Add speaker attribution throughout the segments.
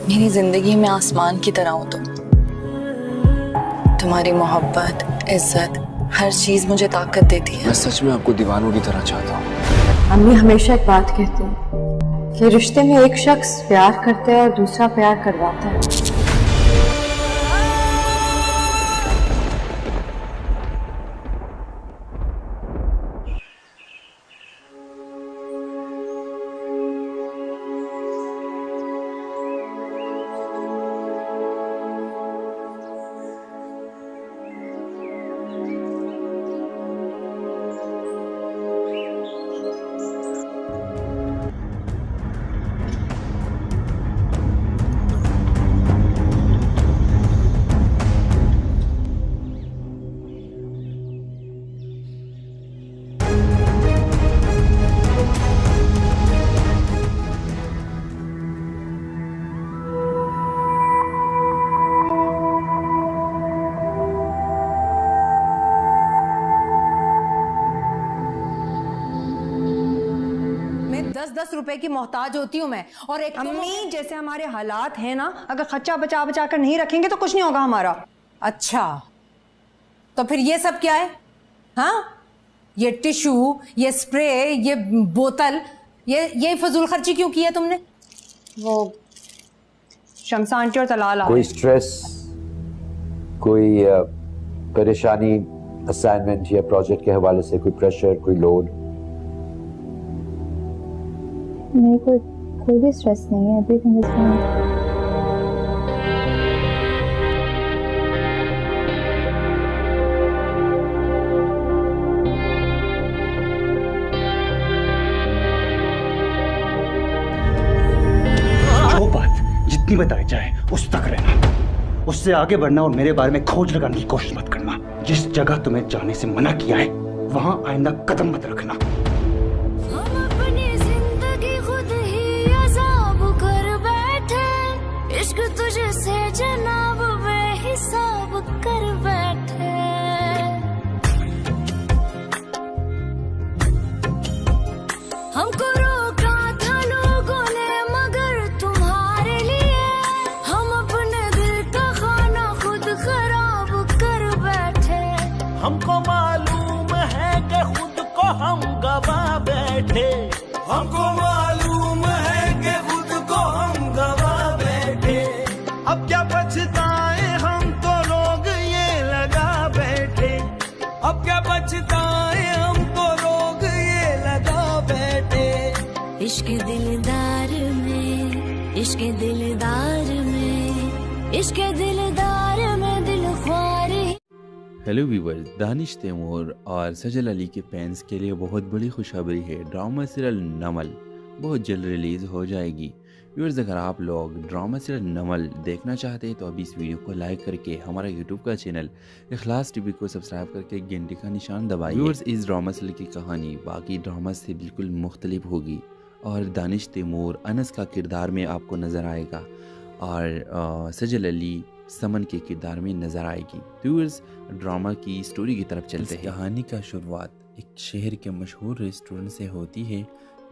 Speaker 1: میری زندگی میں آسمان کی طرح ہو تم. تمہاری محبت، عزت، ہر چیز مجھے طاقت دیتی ہے.
Speaker 2: میں سچ میں آپ کو دیوانوں کی طرح چاہتا ہوں.
Speaker 3: امی ہمیشہ ایک بات کہتی ہیں کہ رشتے میں ایک شخص پیار کرتا ہے اور دوسرا پیار کرواتا ہے.
Speaker 4: روپے کی محتاج ہوتی ہوں میں. اور ایک
Speaker 3: امی جیسے ہمارے حالات ہیں نا، اگر خرچہ بچا بچا کر نہیں رکھیں گے تو کچھ نہیں ہوگا ہمارا.
Speaker 4: اچھا تو پھر یہ سب کیا ہے؟ ہاں، یہ ٹشو، یہ اسپرے، یہ بوتل، یہ فضول خرچی کیوں کی ہے تم نے؟
Speaker 3: وہ شمسا آنٹی اور طلال
Speaker 5: کوئی سٹریس، کوئی پریشانی اسائنمنٹ یا پروجیکٹ کے حوالے سے، کوئی پریشر، کوئی لوڈ؟
Speaker 6: نہیں، کوئی بھی سٹریس نہیں ہے. Everything is fine.
Speaker 7: جو بات جتنی بتائی جائے اس تک رہنا، اس سے آگے بڑھنا اور میرے بارے میں کھوج لگانے کی کوشش مت کرنا. جس جگہ تمہیں جانے سے منع کیا ہے وہاں آئندہ قدم مت رکھنا.
Speaker 8: تجھے سے جناب بے حساب کر بیٹھے، ہم کو روکا تھا لوگوں نے مگر تمہارے لیے ہم اپنے دل کا خانہ خود خراب کر بیٹھے.
Speaker 9: ہم کو معلوم ہے کہ خود کو ہم گوا بیٹھے، ہم کو معلوم ہے کہ خود کو ہم گوا بیٹھے. اب کیا بچتائے ہم تو لوگ یہ لگا بیٹھے، اب کیا بچتائے ہم تو لوگ یہ لگا بیٹھے.
Speaker 8: عشق دلدار میں، عشق دلدار میں، عشق دلدار میں دل خواری.
Speaker 10: ہیلو ویورز، دانش تیمور اور سجل علی کے فینس کے لیے بہت بڑی خوشخبری ہے. ڈرامہ سیریل نمل بہت جلد ریلیز ہو جائے گی. ویورز، اگر آپ لوگ ڈرامہ سیریل نمل دیکھنا چاہتے ہیں تو ابھی اس ویڈیو کو لائک کر کے ہمارا یوٹیوب کا چینل اخلاص ٹی وی کو سبسکرائب کر کے گھنٹی کا نشان دبائیے. ویورز، اس ڈرامہ سیریل کی کہانی باقی ڈرامہ سے بالکل مختلف ہوگی اور دانش تیمور انس کا کردار میں آپ کو نظر آئے گا اور سجل علی سمن کے کردار میں نظر آئے گی. ویورز، ڈرامہ کی سٹوری کی طرف چلتے ہیں. کہانی کا شروعات ایک شہر کے مشہور ریسٹورنٹ سے ہوتی ہے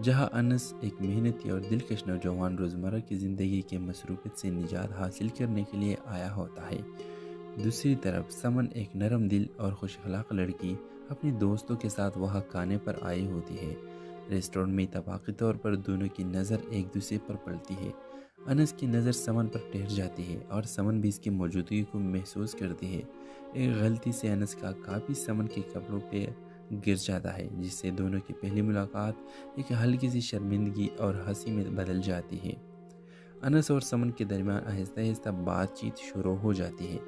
Speaker 10: جہاں انس ایک محنتی اور دلکش نوجوان روزمرہ کی زندگی کے مصروفیت سے نجات حاصل کرنے کے لیے آیا ہوتا ہے. دوسری طرف سمن ایک نرم دل اور خوش اخلاق لڑکی اپنے دوستوں کے ساتھ وہاں کھانے پر آئی ہوتی ہے. ریسٹورنٹ میں اتفاقی طور پر دونوں کی نظر ایک دوسرے پر پڑتی ہے. انس کی نظر سمن پر ٹھہر جاتی ہے اور سمن بھی اس کی موجودگی کو محسوس کرتی ہے. ایک غلطی سے انس کا کاپی سمن کے کپڑوں پہ گر جاتا ہے جس سے دونوں کی پہلی ملاقات ایک ہلکی سی شرمندگی اور ہنسی میں بدل جاتی ہے. انس اور سمن کے درمیان آہستہ آہستہ بات چیت شروع ہو جاتی ہے.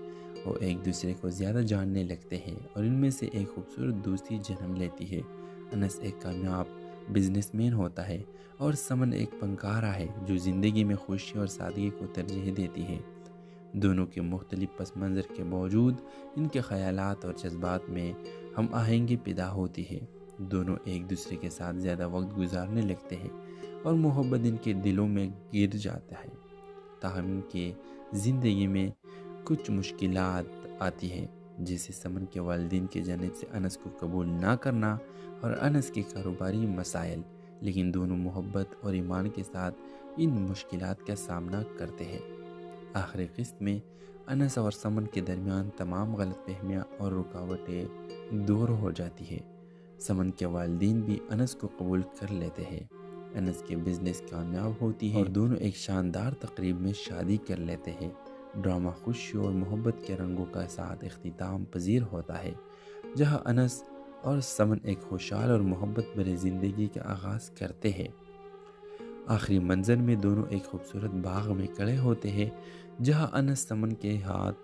Speaker 10: وہ ایک دوسرے کو زیادہ جاننے لگتے ہیں اور ان میں سے ایک خوبصورت دوستی جنم لیتی ہے. انس ایک کامیاب بزنس مین ہوتا ہے اور سمن ایک فنکارہ ہے جو زندگی میں خوشی اور سادگی کو ترجیح دیتی ہے. دونوں کے مختلف پس منظر کے باوجود ان کے خیالات اور جذبات میں ہم آہنگی پیدا ہوتی ہے. دونوں ایک دوسرے کے ساتھ زیادہ وقت گزارنے لگتے ہیں اور محبت ان کے دلوں میں گر جاتا ہے. تاہم ان کے زندگی میں کچھ مشکلات آتی ہیں جیسے سمن کے والدین کی جانب سے انس کو قبول نہ کرنا اور انس کے کاروباری مسائل. لیکن دونوں محبت اور ایمان کے ساتھ ان مشکلات کا سامنا کرتے ہیں۔ آخری قسط میں انس اور سمن کے درمیان تمام غلط فہمیاں اور رکاوٹیں دور ہو جاتی ہے۔ سمن کے والدین بھی انس کو قبول کر لیتے ہیں، انس کے بزنس کامیاب ہوتی ہے اور دونوں ایک شاندار تقریب میں شادی کر لیتے ہیں۔ ڈرامہ خوشی اور محبت کے رنگوں کا ساتھ اختتام پذیر ہوتا ہے، جہاں انس اور سمن ایک خوشحال اور محبت بھری زندگی کا آغاز کرتے ہیں۔ آخری منظر میں دونوں ایک خوبصورت باغ میں کھڑے ہوتے ہیں، جہاں انس سمن کے ہاتھ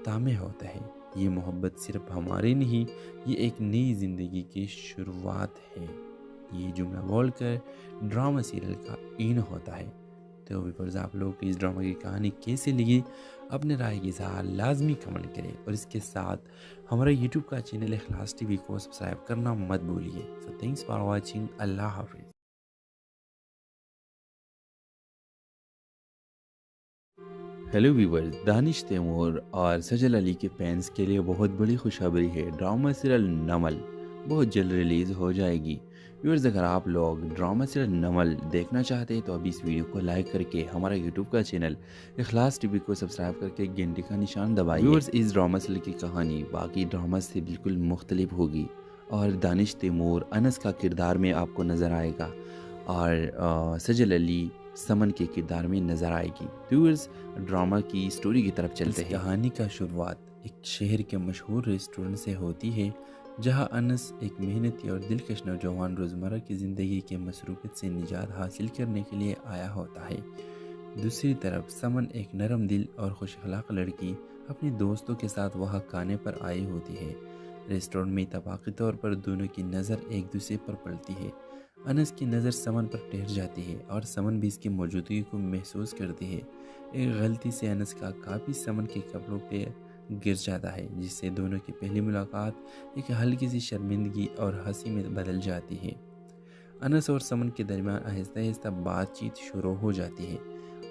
Speaker 10: تھامے ہوتا ہے۔ یہ محبت صرف ہماری نہیں، یہ ایک نئی زندگی کی شروعات ہے۔ یہ جملہ بول کر ڈرامہ سیریل کا اینڈ ہوتا ہے۔ تو ویورز، آپ لوگ کو اس ڈرامہ کی کہانی کیسے لگی؟ اپنے رائے کی اظہار لازمی کمنٹ کریں، اور اس کے ساتھ ہمارا یوٹیوب کا چینل اخلاص ٹی وی کو سبسکرائب کرنا مت بھولیے۔ سو تھینکس فار واچنگ۔ اللہ حافظ۔ ہیلو ویورز، دانش تیمور اور سجل علی کے فینس کے لیے بہت بڑی خوشخبری ہے، ڈرامہ سیریل نمل بہت جلد ریلیز ہو جائے گی۔ ویورز، اگر آپ لوگ ڈرامہ سیریل نمل دیکھنا چاہتے ہیں تو ابھی اس ویڈیو کو لائک کر کے ہمارا یوٹیوب کا چینل اخلاص ٹی وی کو سبسکرائب کر کے گھنٹی کا نشان دبائیے۔ ویورز، اس ڈرامہ سیریل کی کہانی باقی ڈرامہ سے بالکل مختلف ہوگی، اور دانش تیمور انس کا کردار میں آپ کو نظر آئے گا، اور سجل علی سمن کے کردار میں نظر آئے گی۔ ویورز، ڈرامہ کی سٹوری کی طرف چلتے ہیں۔ کہانی کا شروعات ایک شہر کے مشہور ریسٹورنٹ سے ہوتی ہے، جہاں انس ایک محنتی اور دلکش نوجوان روزمرہ کی زندگی کے مصروفیت سے نجات حاصل کرنے کے لیے آیا ہوتا ہے۔ دوسری طرف سمن ایک نرم دل اور خوش اخلاق لڑکی اپنے دوستوں کے ساتھ وہاں کھانے پر آئی ہوتی ہے۔ ریسٹورنٹ میں اتفاقی طور پر دونوں کی نظر ایک دوسرے پر پڑتی ہے۔ انس کی نظر سمن پر ٹھہر جاتی ہے، اور سمن بھی اس کی موجودگی کو محسوس کرتی ہے۔ ایک غلطی سے انس کا کافی سمن کے کپڑوں پہ گر جاتا ہے، جس سے دونوں کی پہلی ملاقات ایک ہلکی سی شرمندگی اور ہنسی میں بدل جاتی ہے۔ انس اور سمن کے درمیان آہستہ آہستہ بات چیت شروع ہو جاتی ہے،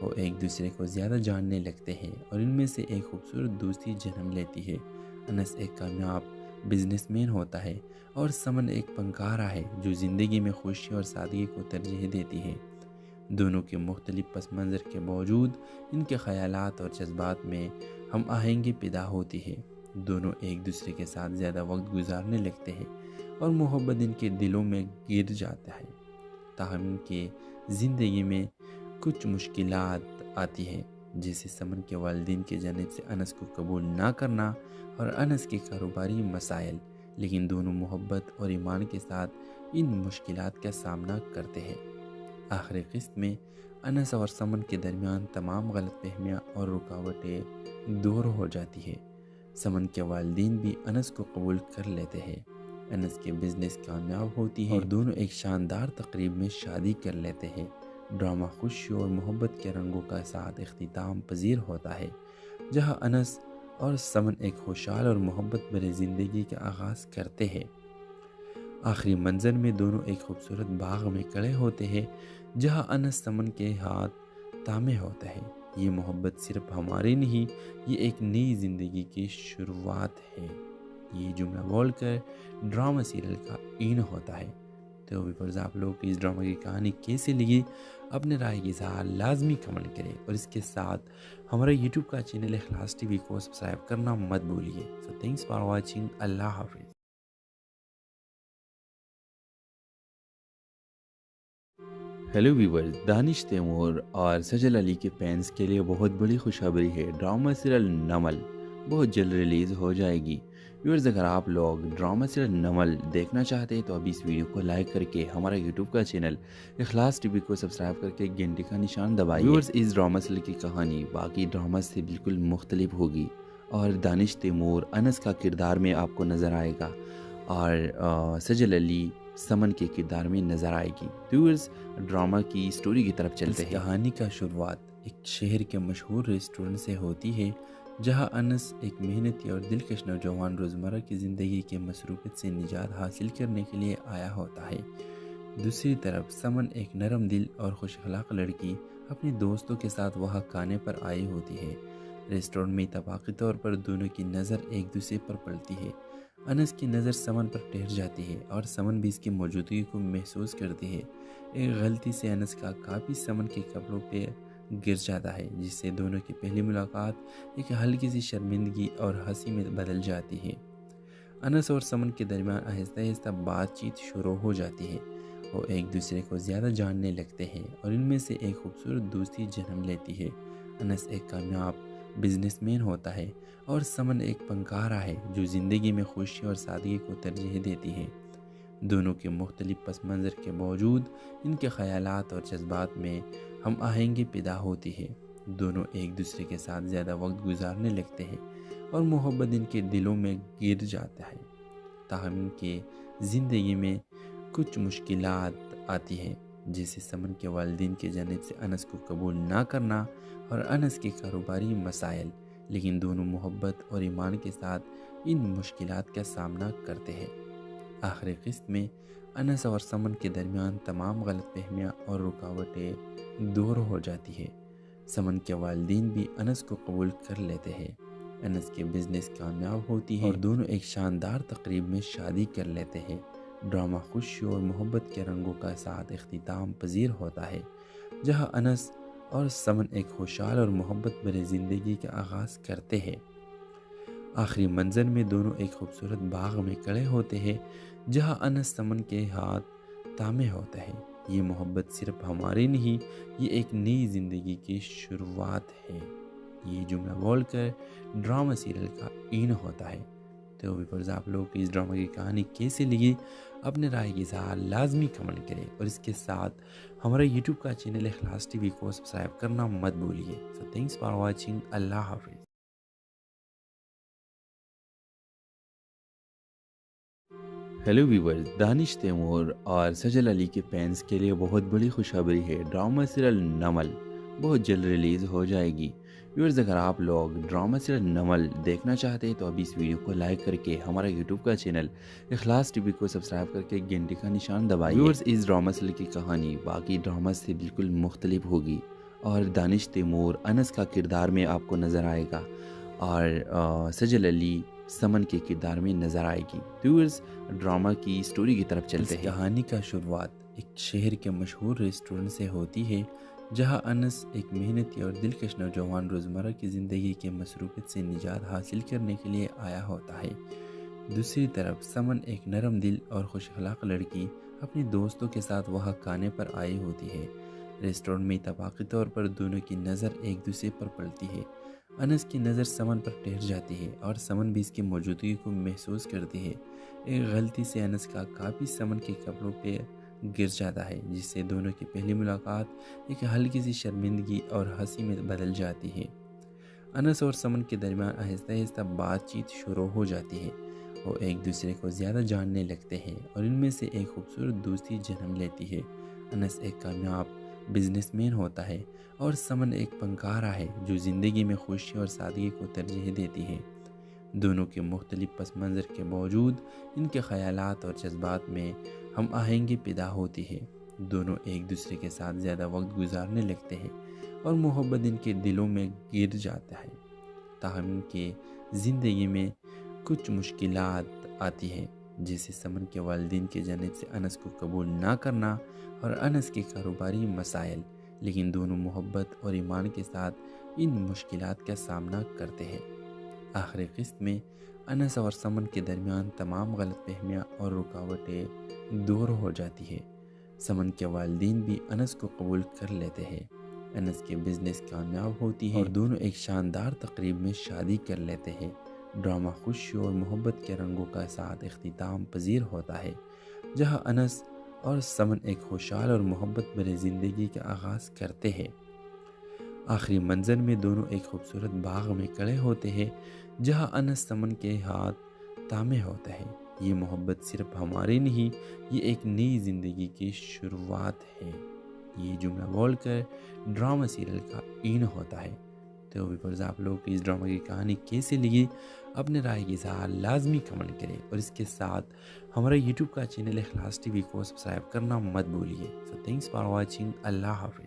Speaker 10: وہ ایک دوسرے کو زیادہ جاننے لگتے ہیں، اور ان میں سے ایک خوبصورت دوستی جنم لیتی ہے۔ انس ایک کامیاب بزنس مین ہوتا ہے، اور سمن ایک فنکارہ ہے جو زندگی میں خوشی اور سادگی کو ترجیح دیتی ہے۔ دونوں کے مختلف پس منظر کے باوجود ان کے خیالات اور جذبات میں ہم آہنگی پیدا ہوتی ہے۔ دونوں ایک دوسرے کے ساتھ زیادہ وقت گزارنے لگتے ہیں، اور محبت ان کے دلوں میں گر جاتا ہے۔ تاہم ان کے زندگی میں کچھ مشکلات آتی ہیں، جیسے سمن کے والدین کی جانب سے انس کو قبول نہ کرنا اور انس کے کاروباری مسائل، لیکن دونوں محبت اور ایمان کے ساتھ ان مشکلات کا سامنا کرتے ہیں۔ آخری قسط میں انس اور سمن کے درمیان تمام غلط فہمیاں اور رکاوٹیں دور ہو جاتی ہے۔ سمن کے والدین بھی انس کو قبول کر لیتے ہیں، انس کے بزنس کامیاب ہوتی ہے، اور دونوں ایک شاندار تقریب میں شادی کر لیتے ہیں۔ ڈرامہ خوشی اور محبت کے رنگوں کا ساتھ اختتام پذیر ہوتا ہے، جہاں انس اور سمن ایک خوشحال اور محبت بھری زندگی کا آغاز کرتے ہیں۔ آخری منظر میں دونوں ایک خوبصورت باغ میں کھڑے ہوتے ہیں، جہاں انس سمن کے ہاتھ تھامے ہوتا ہے۔ یہ محبت صرف ہماری نہیں، یہ ایک نئی زندگی کی شروعات ہے۔ یہ جملہ بول کر ڈرامہ سیریل کا اینڈ ہوتا ہے۔ تو ویورز، آپ لوگ کو اس ڈرامہ کی کہانی کیسے لگی؟ اپنے رائے کی اظہار لازمی کمنٹ کریں، اور اس کے ساتھ ہمارا یوٹیوب کا چینل اخلاص ٹی وی کو سبسکرائب کرنا مت بھولیے۔ سو تھینکس فار واچنگ۔ اللہ حافظ۔ ہیلو ویورز، دانش تیمور اور سجل علی کے فینس کے لیے بہت بڑی خوشخبری ہے، ڈرامہ سیریل نمل بہت جلد ریلیز ہو جائے گی۔ ویورز، اگر آپ لوگ ڈرامہ سیریل نمل دیکھنا چاہتے ہیں تو ابھی اس ویڈیو کو لائک کر کے ہمارا یوٹیوب کا چینل اخلاص ٹی وی کو سبسکرائب کر کے گھنٹی کا نشان دبائیے۔ ویورز، اس ڈرامہ سیریل کی کہانی باقی ڈرامہ سے بالکل مختلف ہوگی، اور دانش تیمور انس کا کردار میں آپ کو نظر آئے گا، اور سجل علی سمن کے کردار میں نظر آئے گی۔ ویورز، ڈرامہ کی سٹوری کی طرف چلتے ہیں۔ کہانی کا شروعات ایک شہر کے مشہور ریسٹورنٹ سے ہوتی ہے، جہاں انس ایک محنتی اور دلکش نوجوان روزمرہ کی زندگی کے مصروفیت سے نجات حاصل کرنے کے لیے آیا ہوتا ہے۔ دوسری طرف سمن ایک نرم دل اور خوش اخلاق لڑکی اپنے دوستوں کے ساتھ وہاں کھانے پر آئی ہوتی ہے۔ ریسٹورنٹ میں اتفاقی طور پر دونوں کی نظر ایک دوسرے پر پڑتی ہے۔ انس کی نظر سمن پر ٹھہر جاتی ہے اور سمن بھی اس کی موجودگی کو محسوس کرتی ہے۔ ایک غلطی سے انس کا کاپی سمن کے کپڑوں پہ گر جاتا ہے، جس سے دونوں کی پہلی ملاقات ایک ہلکی سی شرمندگی اور ہنسی میں بدل جاتی ہے۔ انس اور سمن کے درمیان آہستہ آہستہ بات چیت شروع ہو جاتی ہے۔ وہ ایک دوسرے کو زیادہ جاننے لگتے ہیں اور ان میں سے ایک خوبصورت دوستی جنم لیتی ہے۔ انس ایک کامیاب بزنس مین ہوتا ہے اور سمن ایک فنکارہ ہے جو زندگی میں خوشی اور سادگی کو ترجیح دیتی ہے۔ دونوں کے مختلف پس منظر کے باوجود ان کے خیالات اور جذبات میں ہم آہنگی پیدا ہوتی ہے۔ دونوں ایک دوسرے کے ساتھ زیادہ وقت گزارنے لگتے ہیں اور محبت ان کے دلوں میں گر جاتا ہے۔ تاہم ان کے زندگی میں کچھ مشکلات آتی ہیں، جیسے سمن کے والدین کی جانب سے انس کو قبول نہ کرنا اور انس کے کاروباری مسائل، لیکن دونوں محبت اور ایمان کے ساتھ ان مشکلات کا سامنا کرتے ہیں۔ آخری قسط میں انس اور سمن کے درمیان تمام غلط فہمیاں اور رکاوٹیں دور ہو جاتی ہے۔ سمن کے والدین بھی انس کو قبول کر لیتے ہیں، انس کے بزنس کامیاب ہوتی ہے اور دونوں ایک شاندار تقریب میں شادی کر لیتے ہیں۔ ڈرامہ خوشی اور محبت کے رنگوں کا ساتھ اختتام پذیر ہوتا ہے، جہاں انس اور سمن ایک خوشحال اور محبت بھری زندگی کا آغاز کرتے ہیں۔ آخری منظر میں دونوں ایک خوبصورت باغ میں کھڑے ہوتے ہیں، جہاں انس سمن کے ہاتھ تھامے ہوتا ہے۔ یہ محبت صرف ہماری نہیں، یہ ایک نئی زندگی کی شروعات ہے۔ یہ جملہ بول کر ڈرامہ سیریل کا این ہوتا ہے۔ تو ویورز، آپ لوگ کو اس ڈرامہ کی کہانی کیسے لگی؟ اپنے رائے کی اظہار لازمی کمنٹ کریں اور اس کے ساتھ ہمارا یوٹیوب کا چینل اخلاص ٹی وی کو سبسکرائب کرنا مت بھولیے۔ سو تھینکس فار واچنگ۔ اللہ حافظ۔ ہیلو ویورز، دانش تیمور اور سجل علی کے فینس کے لیے بہت بڑی خوشخبری ہے۔ ڈرامہ سیریل نمل بہت جلد ریلیز ہو جائے گی۔ ویورز، اگر آپ لوگ ڈرامہ سیریل نمل دیکھنا چاہتے ہیں تو ابھی اس ویڈیو کو لائک کر کے ہمارا یوٹیوب کا چینل اخلاص ٹی وی کو سبسکرائب کر کے گھنٹی کا نشان دبائیے۔ ویورز، اس ڈرامہ سیریل کی کہانی باقی ڈرامہ سے بالکل مختلف ہوگی اور دانش تیمور انس کا کردار میں آپ کو نظر آئے گا اور سجل علی سمن کے کردار میں نظر آئے گی۔ ویورز، ڈرامہ کی سٹوری کی طرف چلتے ہیں۔ کہانی کا شروعات ایک شہر کے مشہور ریسٹورنٹ سے ہوتی ہے، جہاں انس ایک محنتی اور دلکش نوجوان روزمرہ کی زندگی کے مصروفیت سے نجات حاصل کرنے کے لیے آیا ہوتا ہے۔ دوسری طرف سمن ایک نرم دل اور خوش اخلاق لڑکی اپنے دوستوں کے ساتھ وہاں کھانے پر آئی ہوتی ہے۔ ریسٹورنٹ میں اتفاقی طور پر دونوں کی نظر ایک دوسرے پر پڑتی ہے۔ انس کی نظر سمن پر ٹھہر جاتی ہے اور سمن بھی اس کی موجودگی کو محسوس کرتی ہے۔ ایک غلطی سے انس کا کاپی سمن کے کپڑوں پہ گر جاتا ہے، جس سے دونوں کی پہلی ملاقات ایک ہلکی سی شرمندگی اور ہنسی میں بدل جاتی ہے۔ انس اور سمن کے درمیان آہستہ آہستہ بات چیت شروع ہو جاتی ہے۔ وہ ایک دوسرے کو زیادہ جاننے لگتے ہیں اور ان میں سے ایک خوبصورت دوستی جنم لیتی ہے۔ انس ایک کامیاب بزنس مین ہوتا ہے اور سمن ایک فنکارہ ہے جو زندگی میں خوشی اور سادگی کو ترجیح دیتی ہے۔ دونوں کے مختلف پس منظر کے باوجود ان کے خیالات اور جذبات میں ہم آہنگی پیدا ہوتی ہے۔ دونوں ایک دوسرے کے ساتھ زیادہ وقت گزارنے لگتے ہیں اور محبت ان کے دلوں میں گر جاتا ہے۔ تاہم ان کے زندگی میں کچھ مشکلات آتی ہیں، جیسے سمن کے والدین کی جانب سے انس کو قبول نہ کرنا اور انس کے کاروباری مسائل، لیکن دونوں محبت اور ایمان کے ساتھ ان مشکلات کا سامنا کرتے ہیں۔ آخری قسط میں انس اور سمن کے درمیان تمام غلط فہمیاں اور رکاوٹیں دور ہو جاتی ہے۔ سمن کے والدین بھی انس کو قبول کر لیتے ہیں، انس کے بزنس کامیاب ہوتی ہے اور دونوں ایک شاندار تقریب میں شادی کر لیتے ہیں۔ ڈرامہ خوشی اور محبت کے رنگوں کا ساتھ اختتام پذیر ہوتا ہے، جہاں انس اور سمن ایک خوشحال اور محبت بھری زندگی کا آغاز کرتے ہیں۔ آخری منظر میں دونوں ایک خوبصورت باغ میں کھڑے ہوتے ہیں، جہاں انس سمن کے ہاتھ تھامے ہوتا ہے۔ یہ محبت صرف ہماری نہیں، یہ ایک نئی زندگی کی شروعات ہے۔ یہ جملہ بول کر ڈرامہ سیریل کا این ہوتا ہے۔ تو ویورز، آپ لوگ کو اس ڈرامہ کی کہانی کیسے لگی؟ اپنے رائے کی اظہار لازمی کمنٹ کریں اور اس کے ساتھ ہمارا یوٹیوب کا چینل اخلاص ٹی وی کو سبسکرائب کرنا مت بھولیے۔ سو تھینکس فار واچنگ۔ اللہ حافظ۔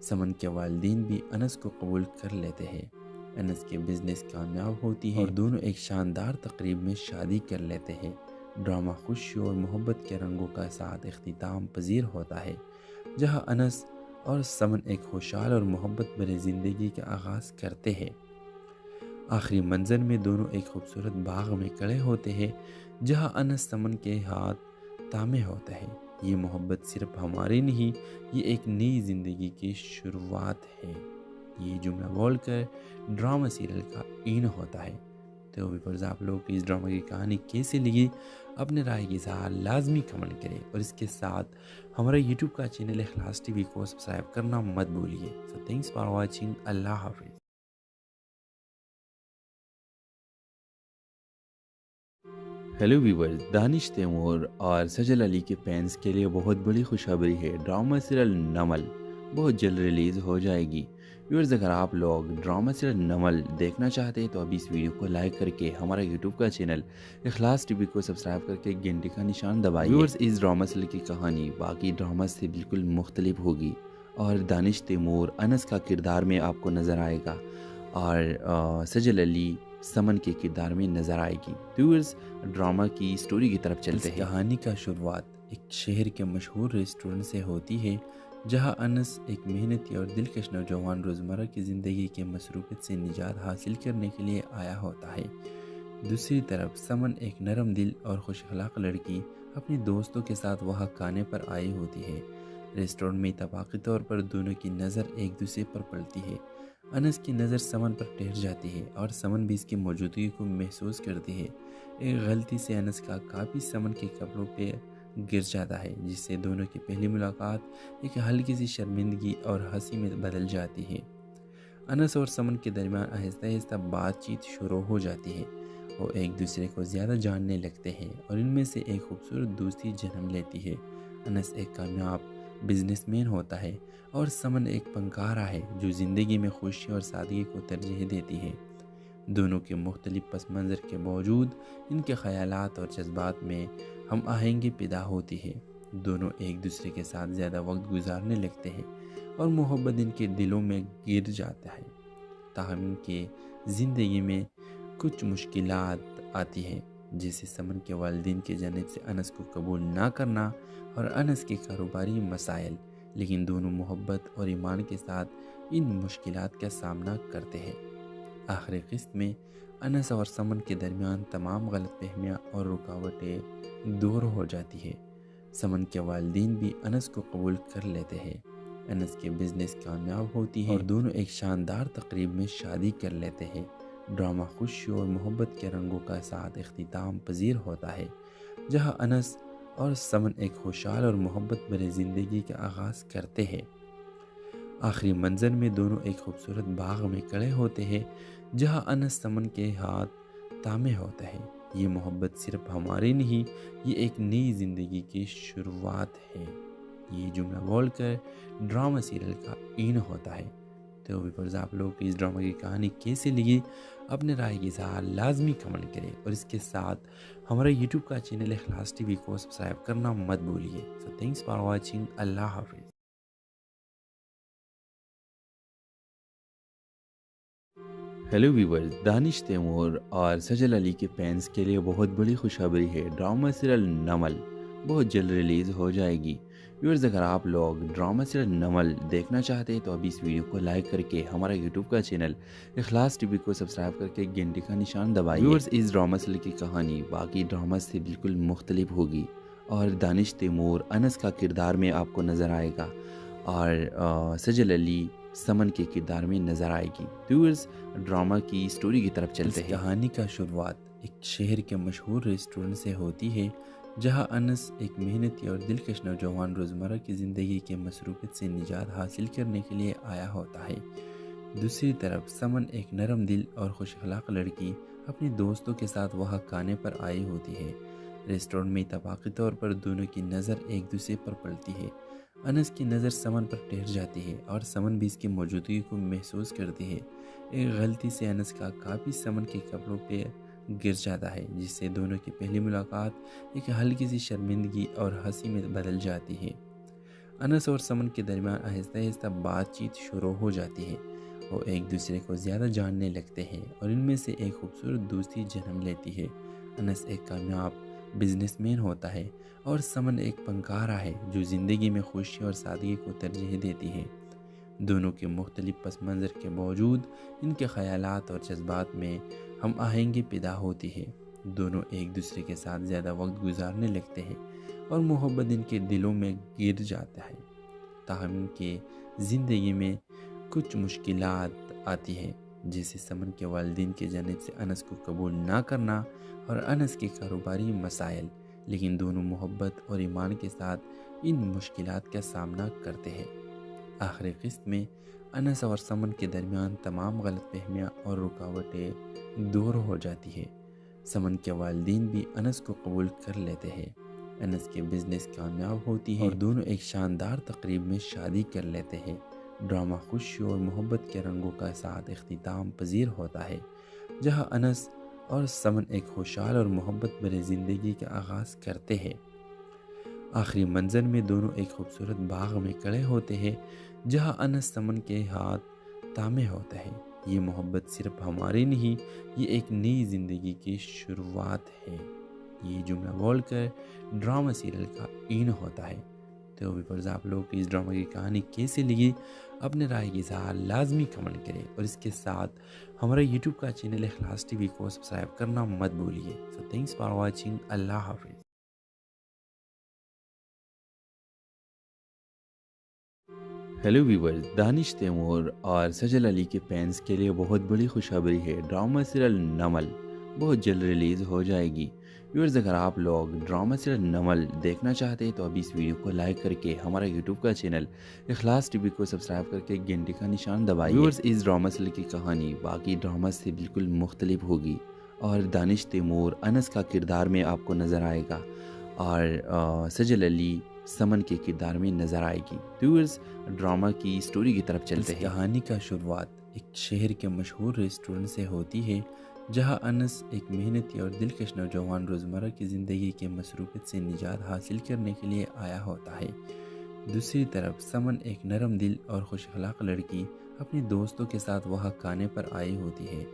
Speaker 10: سمن کے والدین بھی انس کو قبول کر لیتے ہیں۔ انس کے بزنس کامیاب ہوتی ہے اور دونوں ایک شاندار تقریب میں شادی کر لیتے ہیں۔ ڈرامہ خوشی اور محبت کے رنگوں کا ساتھ اختتام پذیر ہوتا ہے، جہاں انس اور سمن ایک خوشحال اور محبت بھری زندگی کا آغاز کرتے ہیں۔ آخری منظر میں دونوں ایک خوبصورت باغ میں کھڑے ہوتے ہیں، جہاں انس سمن کے ہاتھ تھامے ہوتا ہے۔ یہ محبت صرف ہماری نہیں، یہ ایک نئی زندگی کی شروعات ہے۔ یہ جملہ بول کر ڈرامہ سیریل کا این ہوتا ہے۔ تو ویورز، آپ لوگوں کی اس ڈرامہ کی کہانی کیسے لگی؟ اپنے رائے کی اظہار لازمی کمنٹ کریں، اور اس کے ساتھ ہمارا یوٹیوب کا چینل اخلاص ٹی وی کو سبسکرائب کرنا مت بھولیے۔ سو تھینکس فار واچنگ۔ اللہ حافظ۔ ہیلو ویورز، دانش تیمور اور سجل علی کے فینس کے لیے بہت بڑی خوشخبری ہے۔ ڈرامہ سیریل نمل بہت جلد ریلیز ہو جائے گی۔ ویورز، اگر آپ لوگ ڈرامہ سیریل نمل دیکھنا چاہتے ہیں تو ابھی اس ویڈیو کو لائک کر کے ہمارا یوٹیوب کا چینل اخلاص ٹی وی کو سبسکرائب کر کے گھنٹی کا نشان دبائیے۔ ویورز، اس ڈرامہ سیریل کی کہانی باقی ڈرامہ سے بالکل مختلف ہوگی، اور دانش تیمور انس کا کردار میں آپ کو نظر آئے گا، اور سجل علی سمن کے کردار میں نظر آئے گی۔ ویورز، ڈرامہ کی سٹوری کی طرف چلتے ہیں۔ کہانی کا شروعات ایک شہر کے مشہور ریسٹورنٹ سے ہوتی ہے، جہاں انس ایک محنتی اور دلکش نوجوان روزمرہ کی زندگی کے مصروفیت سے نجات حاصل کرنے کے لیے آیا ہوتا ہے۔ دوسری طرف سمن ایک نرم دل اور خوش اخلاق لڑکی اپنے دوستوں کے ساتھ وہاں کھانے پر آئی ہوتی ہے۔ ریسٹورنٹ میں اتفاقی طور پر دونوں کی نظر ایک دوسرے پر پڑتی ہے۔ انس کی نظر سمن پر ٹھہر جاتی ہے، اور سمن بھی اس کی موجودگی کو محسوس کرتی ہے۔ ایک غلطی سے انس کا کاپی سمن کے کپڑوں پہ گر جاتا ہے، جس سے دونوں کی پہلی ملاقات ایک ہلکی سی شرمندگی اور ہنسی میں بدل جاتی ہے۔ انس اور سمن کے درمیان آہستہ آہستہ بات چیت شروع ہو جاتی ہے۔ وہ ایک دوسرے کو زیادہ جاننے لگتے ہیں، اور ان میں سے ایک خوبصورت دوستی جنم لیتی ہے۔ انس ایک کامیاب بزنس مین ہوتا ہے، اور سمن ایک فنکارہ ہے جو زندگی میں خوشی اور سادگی کو ترجیح دیتی ہے۔ دونوں کے مختلف پس منظر کے باوجود ان کے خیالات اور جذبات میں ہم آہنگی پیدا ہوتی ہے۔ دونوں ایک دوسرے کے ساتھ زیادہ وقت گزارنے لگتے ہیں، اور محبت ان کے دلوں میں گر جاتا ہے۔ تاہم ان کے زندگی میں کچھ مشکلات آتی ہیں، جیسے سمن کے والدین کی جانب سے انس کو قبول نہ کرنا اور انس کے کاروباری مسائل، لیکن دونوں محبت اور ایمان کے ساتھ ان مشکلات کا سامنا کرتے ہیں۔ آخری قسط میں انس اور سمن کے درمیان تمام غلط فہمیاں اور رکاوٹیں دور ہو جاتی ہے۔ سمن کے والدین بھی انس کو قبول کر لیتے ہیں۔ انس کے بزنس کامیاب ہوتی ہے، اور دونوں ایک شاندار تقریب میں شادی کر لیتے ہیں۔ ڈرامہ خوشی اور محبت کے رنگوں کا ساتھ اختتام پذیر ہوتا ہے، جہاں انس اور سمن ایک خوشحال اور محبت بھری زندگی کا آغاز کرتے ہیں۔ آخری منظر میں دونوں ایک خوبصورت باغ میں کھڑے ہوتے ہیں، جہاں انس سمن کے ہاتھ تھامے ہوتا ہے۔ یہ محبت صرف ہماری نہیں، یہ ایک نئی زندگی کی شروعات ہے۔ یہ جملہ بول کر ڈرامہ سیریل کا این ہوتا ہے۔ تو ویورز، آپ لوگوں کی اس ڈرامہ کی کہانی کیسے لگی؟ اپنے رائے کی اظہار لازمی کمنٹ کریں، اور اس کے ساتھ ہمارا یوٹیوب کا چینل اخلاص ٹی وی کو سبسکرائب کرنا مت بھولیے۔ سو تھینکس فار واچنگ۔ اللہ حافظ۔ ہیلو ویورز، دانش تیمور اور سجل علی کے فینس کے لیے بہت بڑی خوشخبری ہے۔ ڈرامہ سیریل نمل بہت جلد ریلیز ہو جائے گی۔ ویورز، اگر آپ لوگ ڈرامہ سیریل نمل دیکھنا چاہتے ہیں تو ابھی اس ویڈیو کو لائک کر کے ہمارا یوٹیوب کا چینل اخلاص ٹی وی کو سبسکرائب کر کے گھنٹی کا نشان دبائیے۔ ویورز، اس ڈرامہ سیریل کی کہانی باقی ڈرامہ سے بالکل مختلف ہوگی، اور دانش تیمور انس کا کردار میں آپ کو نظر آئے گا، اور سجل علی سمن کے کردار میں نظر آئے گی۔ ویورز، ڈرامہ کی سٹوری کی طرف چلتے ہیں۔ کہانی کا شروعات ایک شہر کے مشہور ریسٹورنٹ سے ہوتی ہے، جہاں انس ایک محنتی اور دلکش نوجوان روزمرہ کی زندگی کے مصروفیت سے نجات حاصل کرنے کے لیے آیا ہوتا ہے۔ دوسری طرف سمن ایک نرم دل اور خوش اخلاق لڑکی اپنے دوستوں کے ساتھ وہاں کھانے پر آئی ہوتی ہے۔ ریسٹورنٹ میں اتفاقی طور پر دونوں کی نظر ایک دوسرے پر پڑتی ہے۔ انس کی نظر سمن پر ٹھہر جاتی ہے، اور سمن بھی اس کی موجودگی کو محسوس کرتی ہے۔ ایک غلطی سے انس کا کاپی سمن کے کپڑوں پہ گر جاتا ہے، جس سے دونوں کی پہلی ملاقات ایک ہلکی سی شرمندگی اور ہنسی میں بدل جاتی ہے۔ انس اور سمن کے درمیان آہستہ آہستہ بات چیت شروع ہو جاتی ہے۔ وہ ایک دوسرے کو زیادہ جاننے لگتے ہیں اور ان میں سے ایک خوبصورت دوستی جنم لیتی ہے۔ انس ایک کامیاب بزنس مین ہوتا ہے اور سمن ایک فنکارہ ہے جو زندگی میں خوشی اور سادگی کو ترجیح دیتی ہے۔ دونوں کے مختلف پس منظر کے باوجود ان کے خیالات اور جذبات میں ہم آہنگی پیدا ہوتی ہے۔ دونوں ایک دوسرے کے ساتھ زیادہ وقت گزارنے لگتے ہیں اور محبت ان کے دلوں میں گر جاتا ہے۔ تاہم ان کے زندگی میں کچھ مشکلات آتی ہیں، جیسے سمن کے والدین کی جانب سے انس کو قبول نہ کرنا اور انس کے کاروباری مسائل، لیکن دونوں محبت اور ایمان کے ساتھ ان مشکلات کا سامنا کرتے ہیں۔ آخری قسط میں انس اور سمن کے درمیان تمام غلط فہمیاں اور رکاوٹیں دور ہو جاتی ہے۔ سمن کے والدین بھی انس کو قبول کر لیتے ہیں، انس کے بزنس کامیاب ہوتی ہے اور دونوں ایک شاندار تقریب میں شادی کر لیتے ہیں۔ ڈرامہ خوشی اور محبت کے رنگوں کا ساتھ اختتام پذیر ہوتا ہے، جہاں انس اور سمن ایک خوشحال اور محبت بھری زندگی کا آغاز کرتے ہیں۔ آخری منظر میں دونوں ایک خوبصورت باغ میں کھڑے ہوتے ہیں، جہاں انس سمن کے ہاتھ تھامے ہوتا ہے۔ یہ محبت صرف ہماری نہیں، یہ ایک نئی زندگی کی شروعات ہے۔ یہ جملہ بول کر ڈرامہ سیریل کا این ہوتا ہے۔ تو ویورز، آپ لوگ کو اس ڈرامہ کی کہانی کیسے لگی؟ اپنے رائے کی اظہار لازمی کمنٹ کریں اور اس کے ساتھ ہمارا یوٹیوب کا چینل اخلاص ٹی وی کو سبسکرائب کرنا مت بھولیے۔ سو تھینکس فار واچنگ۔ اللہ حافظ۔ ہیلو ویورز، دانش تیمور اور سجل علی کے فینس کے لیے بہت بڑی خوشخبری ہے۔ ڈرامہ سیریل نمل بہت جلد ریلیز ہو جائے گی۔ ویورز، اگر آپ لوگ ڈرامہ سیریل نمل دیکھنا چاہتے ہیں تو ابھی اس ویڈیو کو لائک کر کے ہمارا یوٹیوب کا چینل اخلاص ٹی وی کو سبسکرائب کر کے گھنٹی کا نشان دبائیے۔ ویورز، اس ڈرامہ سیریل کی کہانی باقی ڈرامہ سے بالکل مختلف ہوگی اور دانش تیمور انس کا کردار میں آپ کو نظر آئے گا اور سجل علی سمن کے کردار میں نظر آئے گی۔ ویورز، ڈرامہ کی سٹوری کی طرف چلتے ہیں۔ کہانی کا شروعات ایک شہر کے مشہور ریسٹورنٹ سے ہوتی ہے، جہاں انس ایک محنتی اور دلکش نوجوان روزمرہ کی زندگی کے مصروفیت سے نجات حاصل کرنے کے لیے آیا ہوتا ہے۔ دوسری طرف سمن ایک نرم دل اور خوش اخلاق لڑکی اپنے دوستوں کے ساتھ وہاں کھانے پر آئی ہوتی ہے۔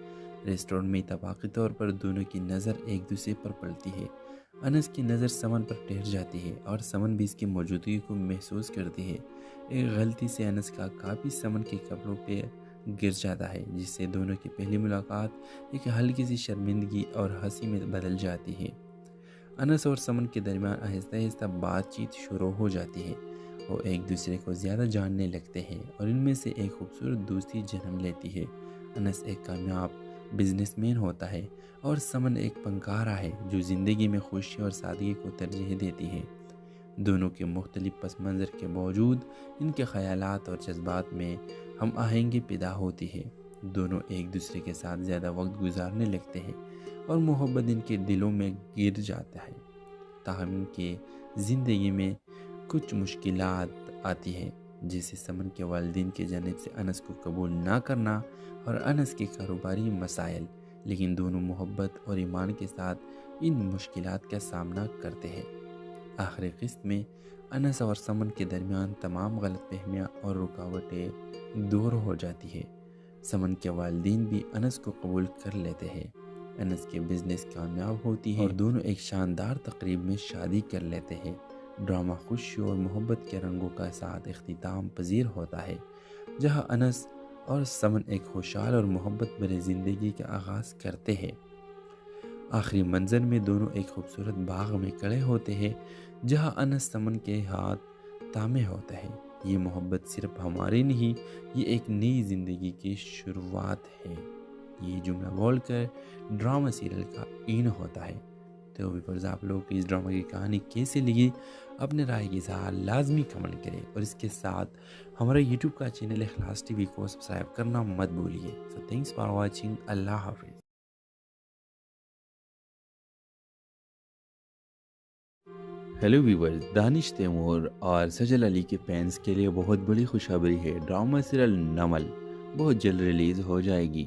Speaker 10: ریسٹورنٹ میں اتفاقی طور پر دونوں کی نظر ایک دوسرے پر پڑتی ہے۔ انس کی نظر سمن پر ٹھہر جاتی ہے اور سمن بھی اس کی موجودگی کو محسوس کرتی ہے۔ ایک غلطی سے انس کا کاپی سمن کے کپڑوں پہ گر جاتا ہے، جس سے دونوں کی پہلی ملاقات ایک ہلکی سی شرمندگی اور ہنسی میں بدل جاتی ہے۔ انس اور سمن کے درمیان آہستہ آہستہ بات چیت شروع ہو جاتی ہے۔ وہ ایک دوسرے کو زیادہ جاننے لگتے ہیں اور ان میں سے ایک خوبصورت دوستی جنم لیتی ہے۔ انس ایک کامیاب بزنس مین ہوتا ہے اور سمن ایک فنکارہ ہے جو زندگی میں خوشی اور سادگی کو ترجیح دیتی ہے۔ دونوں کے مختلف پس منظر کے باوجود ان کے خیالات اور جذبات میں ہم آہنگی پیدا ہوتی ہے۔ دونوں ایک دوسرے کے ساتھ زیادہ وقت گزارنے لگتے ہیں اور محبت ان کے دلوں میں گر جاتا ہے۔ تاہم ان کے زندگی میں کچھ مشکلات آتی ہیں، جیسے سمن کے والدین کی جانب سے انس کو قبول نہ کرنا اور انس کے کاروباری مسائل، لیکن دونوں محبت اور ایمان کے ساتھ ان مشکلات کا سامنا کرتے ہیں۔ آخری قسط میں انس اور سمن کے درمیان تمام غلط فہمیاں اور رکاوٹیں دور ہو جاتی ہے۔ سمن کے والدین بھی انس کو قبول کر لیتے ہیں، انس کے بزنس کامیاب ہوتی ہے اور دونوں ایک شاندار تقریب میں شادی کر لیتے ہیں۔ ڈرامہ خوشی اور محبت کے رنگوں کا ساتھ اختتام پذیر ہوتا ہے، جہاں انس اور سمن ایک خوشحال اور محبت بھری زندگی کا آغاز کرتے ہیں۔ آخری منظر میں دونوں ایک خوبصورت باغ میں کھڑے ہوتے ہیں، جہاں انس سمن کے ہاتھ تھامے ہوتا ہے۔ یہ محبت صرف ہماری نہیں، یہ ایک نئی زندگی کی شروعات ہے۔ یہ جملہ بول کر ڈرامہ سیریل کا این ہوتا ہے۔ تو ویورز، آپ لوگ کو اس ڈرامہ کی کہانی کیسے لگی؟ اپنے رائے کی اظہار لازمی کمنٹ کریں اور اس کے ساتھ ہمارا یوٹیوب کا چینل اخلاص ٹی وی کو سبسکرائب کرنا مت بھولیے۔ سو تھینکس فار واچنگ۔ اللہ حافظ۔ ہیلو ویورز، دانش تیمور اور سجل علی کے فینس کے لیے بہت بڑی خوشخبری ہے۔ ڈرامہ سیریل نمل بہت جلد ریلیز ہو جائے گی۔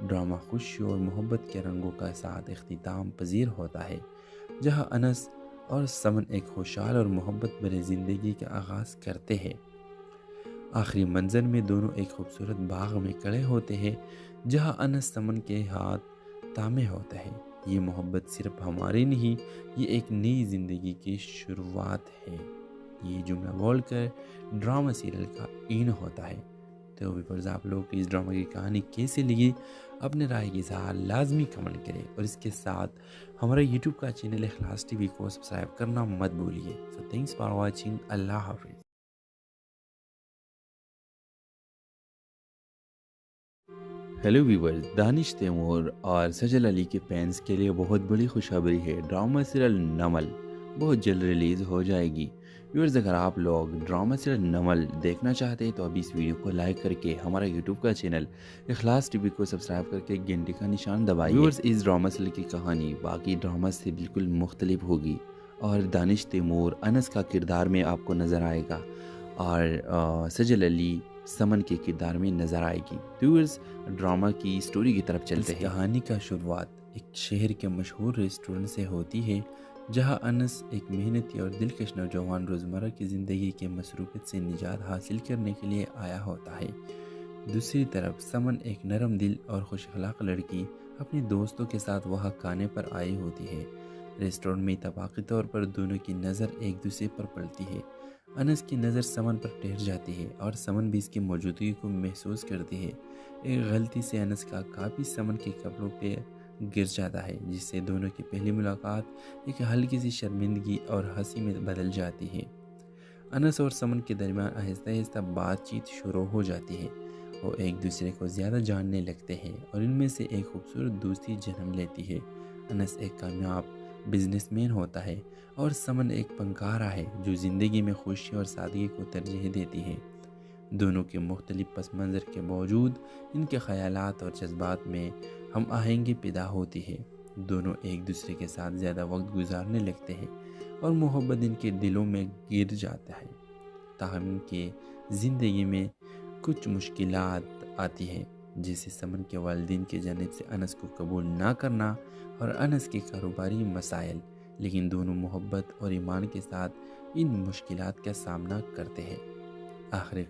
Speaker 10: ڈرامہ خوشی اور محبت کے رنگوں کا ساتھ اختتام پذیر ہوتا ہے، جہاں انس اور سمن ایک خوشحال اور محبت بھری زندگی کا آغاز کرتے ہیں۔ آخری منظر میں دونوں ایک خوبصورت باغ میں کھڑے ہوتے ہیں، جہاں انس سمن کے ہاتھ تھامے ہوتا ہے۔ یہ محبت صرف ہماری نہیں، یہ ایک نئی زندگی کی شروعات ہے۔ یہ جملہ بول کر ڈرامہ سیریل کا اینڈ ہوتا ہے۔ تو ویورز، آپ لوگ کی اس ڈرامہ کی کہانی کیسے لگی؟ اپنے رائے کے ساتھ لازمی کمنٹ کریں، اور اس کے ساتھ ہمارا یوٹیوب کا چینل اخلاص ٹی وی کو سبسکرائب کرنا مت بھولیے۔ سو تھینکس فار واچنگ۔ اللہ حافظ۔ ہیلو ویورز، دانش تیمور اور سجل علی کے فینس کے لیے بہت بڑی خوشخبری ہے۔ ڈرامہ سیریل نمل بہت جلد ریلیز ہو جائے گی۔ ویورز، اگر آپ لوگ ڈرامہ سیریل نمل دیکھنا چاہتے ہیں تو ابھی اس ویڈیو کو لائک کر کے ہمارا یوٹیوب کا چینل اخلاص ٹی وی کو سبسکرائب کر کے گھنٹی کا نشان دبائیے۔ ویورز، اس ڈرامہ سیریل کی کہانی باقی ڈرامہ سے بالکل مختلف ہوگی، اور دانش تیمور انس کا کردار میں آپ کو نظر آئے گا، اور سجل علی سمن کے کردار میں نظر آئے گی۔ ویورز، ڈرامہ کی سٹوری کی طرف چلتے ہیں۔ کہانی کا شروعات ایک شہر کے مشہور ریسٹورنٹ سے ہوتی ہے، جہاں انس ایک محنتی اور دلکش نوجوان روزمرہ کی زندگی کے مصروفیت سے نجات حاصل کرنے کے لیے آیا ہوتا ہے۔ دوسری طرف سمن ایک نرم دل اور خوش اخلاق لڑکی اپنے دوستوں کے ساتھ وہاں کھانے پر آئی ہوتی ہے۔ ریسٹورنٹ میں اتفاقی طور پر دونوں کی نظر ایک دوسرے پر پڑتی ہے۔ انس کی نظر سمن پر ٹھہر جاتی ہے، اور سمن بھی اس کی موجودگی کو محسوس کرتی ہے۔ ایک غلطی سے انس کا کاپی سمن کے کپڑوں پہ گر جاتا ہے، جس سے دونوں کی پہلی ملاقات ایک ہلکی سی شرمندگی اور ہنسی میں بدل جاتی ہے۔ انس اور سمن کے درمیان آہستہ آہستہ بات چیت شروع ہو جاتی ہے۔ وہ ایک دوسرے کو زیادہ جاننے لگتے ہیں، اور ان میں سے ایک خوبصورت دوستی جنم لیتی ہے۔ انس ایک کامیاب بزنس مین ہوتا ہے، اور سمن ایک فنکارہ ہے جو زندگی میں خوشی اور سادگی کو ترجیح دیتی ہے۔ دونوں کے مختلف پس منظر کے باوجود ان کے خیالات اور جذبات میں ہم آہنگی پیدا ہوتی ہے۔ دونوں ایک دوسرے کے ساتھ زیادہ وقت گزارنے لگتے ہیں، اور محبت ان کے دلوں میں گر جاتا ہے۔ تاہم ان کے زندگی میں کچھ مشکلات آتی ہیں، جیسے سمن کے والدین کی جانب سے انس کو قبول نہ کرنا اور انس کے کاروباری مسائل، لیکن دونوں محبت اور ایمان کے ساتھ ان مشکلات کا سامنا کرتے ہیں۔ آخر